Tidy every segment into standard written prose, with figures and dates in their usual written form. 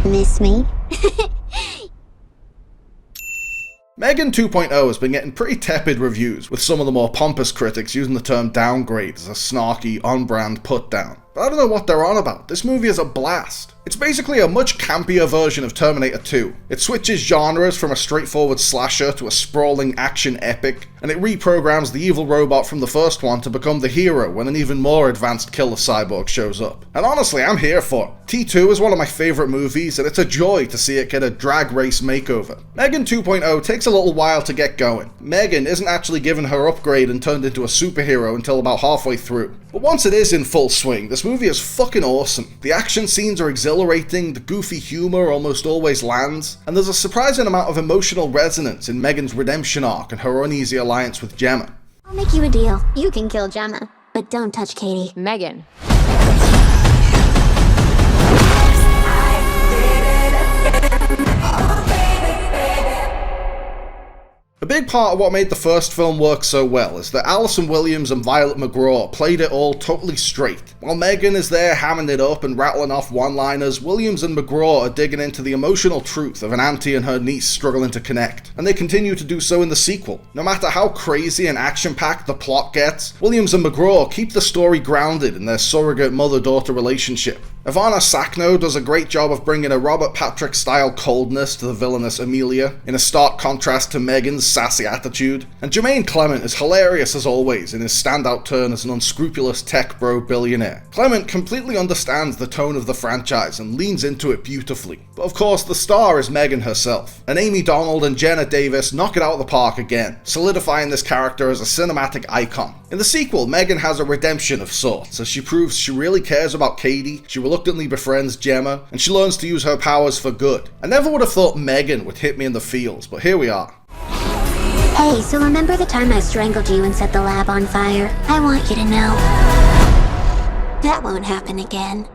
Miss me? M3GAN 2.0 has been getting pretty tepid reviews, with some of the more pompous critics using the term downgrade as a snarky, on-brand put-down. But I don't know what they're on about. This movie is a blast. It's basically a much campier version of Terminator 2. It switches genres from a straightforward slasher to a sprawling action epic, and it reprograms the evil robot from the first one to become the hero when an even more advanced killer cyborg shows up. And honestly, I'm here for it. T2 is one of my favourite movies, and it's a joy to see it get a drag race makeover. M3GAN 2.0 takes a little while to get going. M3GAN isn't actually given her upgrade and turned into a superhero until about halfway through. But once it is in full swing, this movie is fucking awesome. The action scenes are exhilarating, the goofy humour almost always lands, and there's a surprising amount of emotional resonance in M3GAN's redemption arc and her uneasy alliance with Gemma. I'll make you a deal. You can kill Gemma, but don't touch Katie. M3GAN. A big part of what made the first film work so well is that Allison Williams and Violet McGraw played it all totally straight. While M3GAN is there hamming it up and rattling off one-liners, Williams and McGraw are digging into the emotional truth of an auntie and her niece struggling to connect, and they continue to do so in the sequel. No matter how crazy and action-packed the plot gets, Williams and McGraw keep the story grounded in their surrogate mother-daughter relationship. Ivana Sakno does a great job of bringing a Robert Patrick-style coldness to the villainous Amelia, in a stark contrast to M3GAN's sassy attitude, and Jermaine Clement is hilarious as always in his standout turn as an unscrupulous tech bro billionaire. Clement completely understands the tone of the franchise and leans into it beautifully. But of course, the star is M3GAN herself, and Amy Donald and Jenna Davis knock it out of the park again, solidifying this character as a cinematic icon. In the sequel, M3GAN has a redemption of sorts, as she proves she really cares about Katie, she reluctantly befriends Gemma, and she learns to use her powers for good. I never would have thought M3GAN would hit me in the feels, but here we are. Hey, so remember the time I strangled you and set the lab on fire? I want you to know that won't happen again.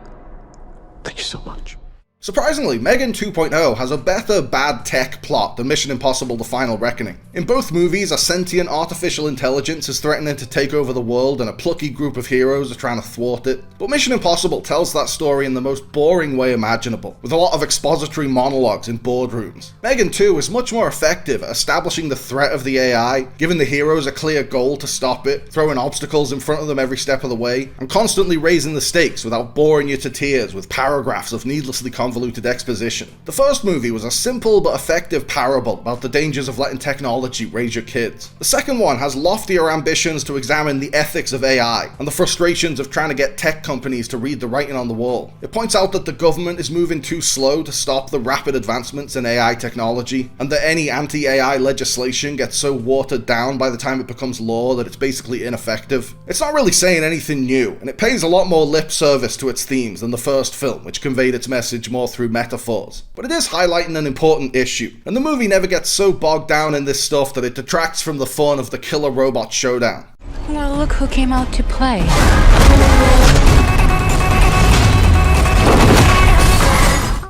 Thank you so much. Surprisingly, M3GAN 2.0 has a better bad tech plot than Mission Impossible: The Final Reckoning. In both movies, a sentient artificial intelligence is threatening to take over the world and a plucky group of heroes are trying to thwart it. But Mission Impossible tells that story in the most boring way imaginable, with a lot of expository monologues in boardrooms. M3GAN 2 is much more effective at establishing the threat of the AI, giving the heroes a clear goal to stop it, throwing obstacles in front of them every step of the way, and constantly raising the stakes without boring you to tears with paragraphs of needlessly convoluted exposition. The first movie was a simple but effective parable about the dangers of letting technology raise your kids. The second one has loftier ambitions to examine the ethics of AI and the frustrations of trying to get tech companies to read the writing on the wall. It points out that the government is moving too slow to stop the rapid advancements in AI technology, and that any anti-AI legislation gets so watered down by the time it becomes law that it's basically ineffective. It's not really saying anything new, and it pays a lot more lip service to its themes than the first film, which conveyed its message more through metaphors. But it is highlighting an important issue, and the movie never gets so bogged down in this stuff that it detracts from the fun of the killer robot showdown. Well, look who came out to play.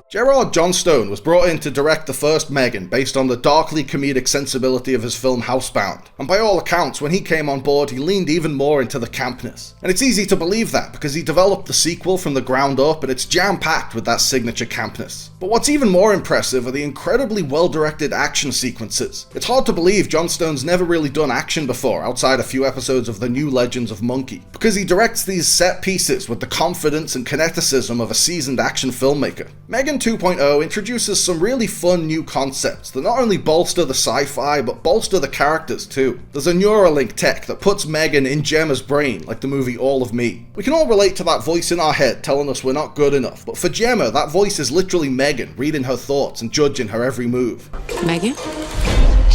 Gerard Johnstone was brought in to direct the first M3GAN based on the darkly comedic sensibility of his film Housebound, and by all accounts, when he came on board, he leaned even more into the campness. And it's easy to believe that, because he developed the sequel from the ground up, and it's jam-packed with that signature campness. But what's even more impressive are the incredibly well-directed action sequences. It's hard to believe Johnstone's never really done action before, outside a few episodes of The New Legends of Monkey, because he directs these set pieces with the confidence and kineticism of a seasoned action filmmaker. M3GAN 2.0 introduces some really fun new concepts that not only bolster the sci-fi, but bolster the characters too. There's a Neuralink tech that puts M3GAN in Gemma's brain, like the movie All of Me. We can all relate to that voice in our head telling us we're not good enough, but for Gemma, that voice is literally M3GAN reading her thoughts and judging her every move. M3GAN?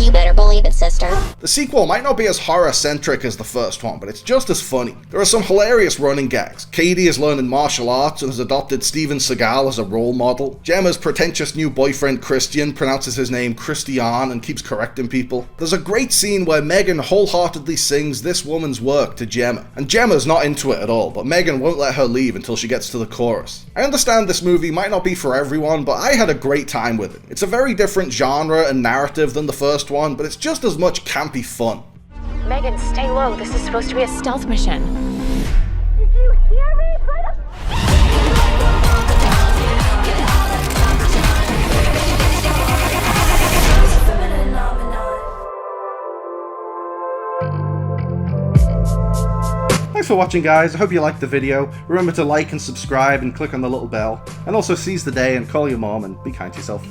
You better believe it, sister. The sequel might not be as horror-centric as the first one, but it's just as funny. There are some hilarious running gags. Katie is learning martial arts and has adopted Steven Seagal as a role model. Gemma's pretentious new boyfriend Christian pronounces his name Christian and keeps correcting people. There's a great scene where M3GAN wholeheartedly sings This Woman's Work to Gemma. And Gemma's not into it at all, but M3GAN won't let her leave until she gets to the chorus. I understand this movie might not be for everyone, but I had a great time with it. It's a very different genre and narrative than the first one, but it's just as much campy fun. M3GAN, stay low. This is supposed to be a stealth mission. Did you hear me? Thanks for watching, guys. I hope you liked the video. Remember to like and subscribe and click on the little bell. And also seize the day and call your mom and be kind to yourself.